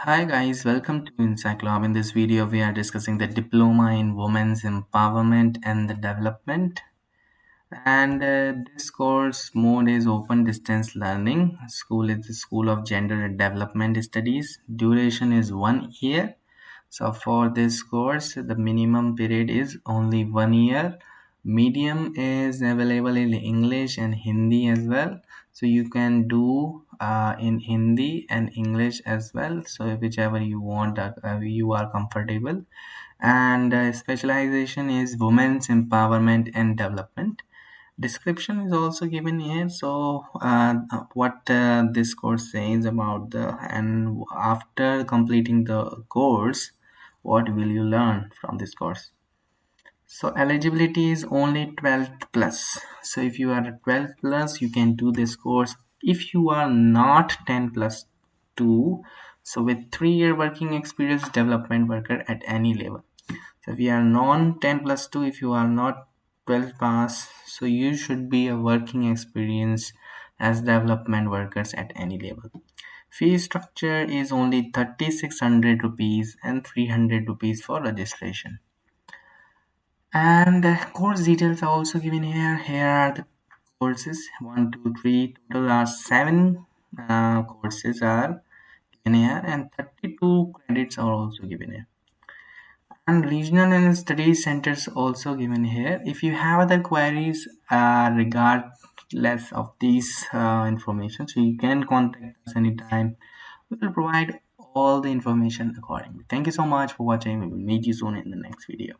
Hi guys, welcome to Insight Club. In this video, we are discussing the Diploma in Women's Empowerment and the Development. And this course mode is open distance learning. School is the School of Gender and Development Studies. Duration is 1 year. So for this course, the minimum period is only 1 year. Medium is available in English and Hindi as well. So you can do in Hindi and English as well. So whichever you want, you are comfortable. And specialization is women's empowerment and development. Description is also given here. So what this course says about the and after completing the course, what will you learn from this course? So eligibility is only 12th plus. So if you are a 12th plus, you can do this course. If you are not 10 plus 2, so with 3-year working experience, development worker at any level. So if you are non 10 plus 2, if you are not 12 pass, so you should be a working experience as development workers at any level. Fee structure is only 3600 rupees and 300 rupees for registration. And the course details are also given here. Here are the courses 1, 2, 3. Total are 7 courses are given here, and 32 credits are also given here. And regional and study centers also given here. If you have other queries regardless of these information, so you can contact us anytime. We will provide all the information accordingly. Thank you so much for watching. We will meet you soon in the next video.